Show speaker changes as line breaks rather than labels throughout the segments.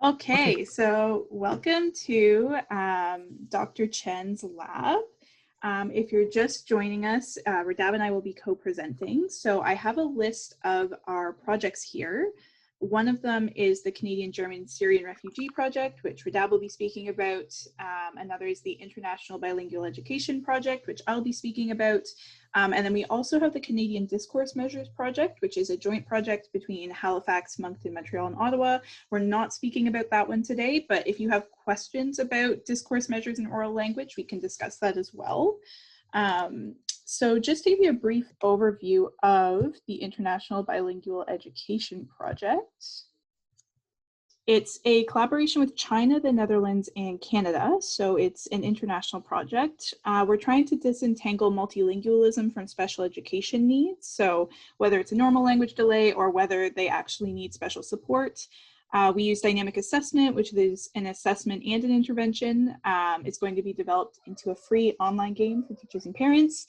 Okay.
Okay,
so welcome to Dr. Chen's lab. If you're just joining us, Radav and I will be co-presenting. So I have a list of our projects here. One of them is the Canadian German Syrian Refugee Project, which Radav will be speaking about. Another is the International Bilingual Education Project, which I'll be speaking about. And then we also have the Canadian Discourse Measures Project, which is a joint project between Halifax, Moncton, Montreal, and Ottawa. We're not speaking about that one today, but if you have questions about discourse measures in oral language, we can discuss that as well. So just to give you a brief overview of the International Bilingual Education Project. It's a collaboration with China, the Netherlands, and Canada, so it's an international project. We're trying to disentangle multilingualism from special education needs, so whether it's a normal language delay or whether they actually need special support. We use dynamic assessment, which is an assessment and an intervention. It's going to be developed into a free online game for teachers and parents.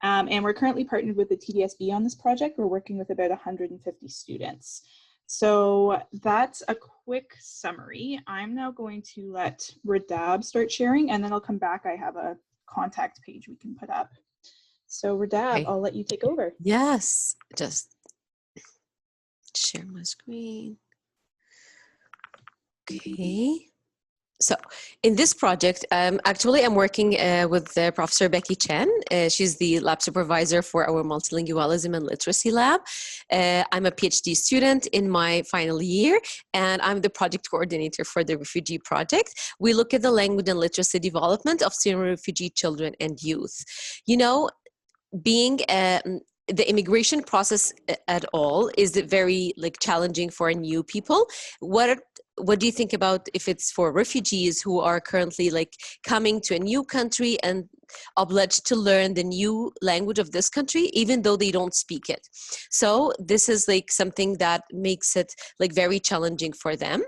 And we're currently partnered with the TDSB on this project. We're working with about 150 students. So that's a quick summary. I'm now going to let Radav start sharing, and then I'll come back. I have a contact page we can put up. So Radav,
Okay.
I'll let you take over.
Yes, just share my screen. Okay. So in this project, actually I'm working with Professor Becky Chen. She's the lab supervisor for our multilingualism and literacy lab. I'm a PhD student in my final year, and I'm the project coordinator for the refugee project. We look at the language and literacy development of Syrian refugee children and youth. You know, being the immigration process at all is very challenging for new people. What do you think about if it's for refugees who are currently coming to a new country and obliged to learn the new language of this country, even though they don't speak it? So this is something that makes it very challenging for them.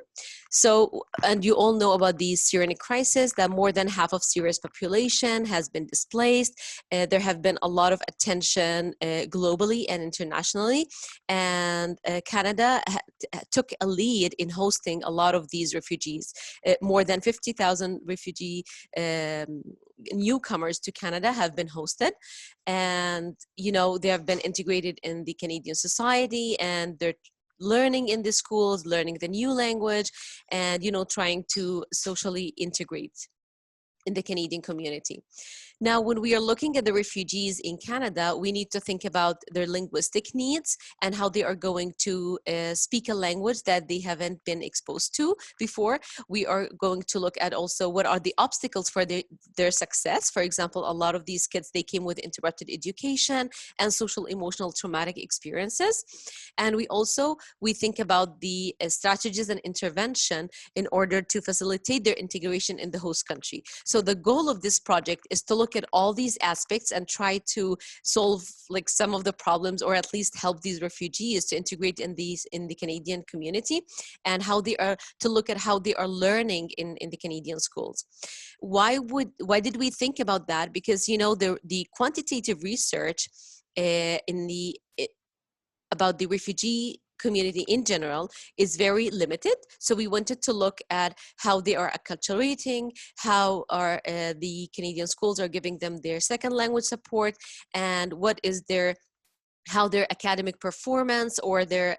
So, and you all know about the Syrian crisis, that more than half of Syria's population has been displaced. There have been a lot of attention globally and internationally, and Canada took a lead in hosting a lot of these refugees. More than 50,000 refugee newcomers to Canada have been hosted, and they have been integrated in the Canadian society, and they're learning in the schools, learning the new language, and trying to socially integrate in the Canadian community. Now, when we are looking at the refugees in Canada, we need to think about their linguistic needs and how they are going to speak a language that they haven't been exposed to before. We are going to look at also what are the obstacles for their success. For example, a lot of these kids, they came with interrupted education and social emotional traumatic experiences. And we think about the strategies and intervention in order to facilitate their integration in the host country. So the goal of this project is to look at all these aspects and try to solve some of the problems, or at least help these refugees to integrate in the Canadian community, and to look at how they are learning in the Canadian schools. Why did we think about that? Because the quantitative research about the refugee community in general is very limited. So we wanted to look at how they are acculturating, how are the Canadian schools are giving them their second language support, and what is how their academic performance or their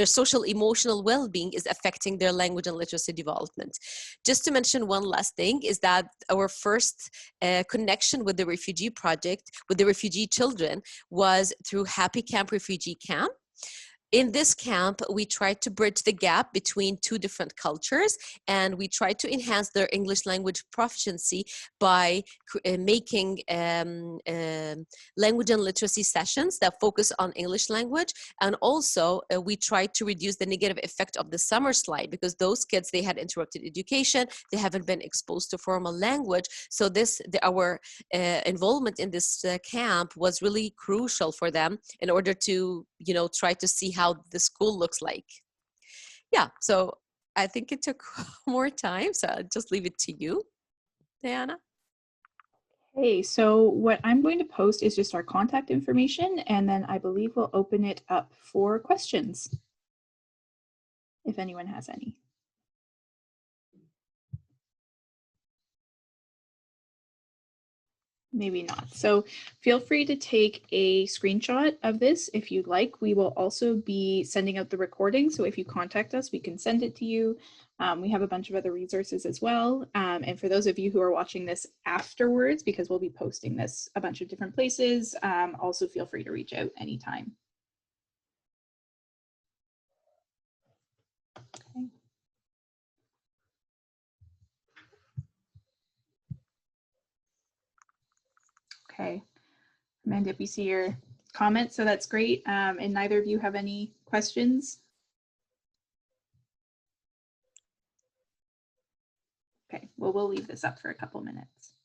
social emotional well-being is affecting their language and literacy development. Just to mention one last thing is that our first connection with the refugee project, with the refugee children, was through Happy Camp Refugee Camp. In this camp, we tried to bridge the gap between two different cultures, and we tried to enhance their English language proficiency by making language and literacy sessions that focus on English language. And also, we tried to reduce the negative effect of the summer slide, because those kids, they had interrupted education, they haven't been exposed to formal language. So our involvement in this camp was really crucial for them in order to, try to see how the school looks like. Yeah, so I think it took more time, so I'll just leave it to you, Diana.
Okay, so what I'm going to post is just our contact information, and then I believe we'll open it up for questions. if anyone has any. Maybe not. So feel free to take a screenshot of this if you'd like. We will also be sending out the recording. So if you contact us, we can send it to you. We have a bunch of other resources as well. And for those of you who are watching this afterwards, because we'll be posting this a bunch of different places, also feel free to reach out anytime. Okay. Okay. Amanda, we see your comment, so that's great. And neither of you have any questions? Okay, well, we'll leave this up for a couple minutes.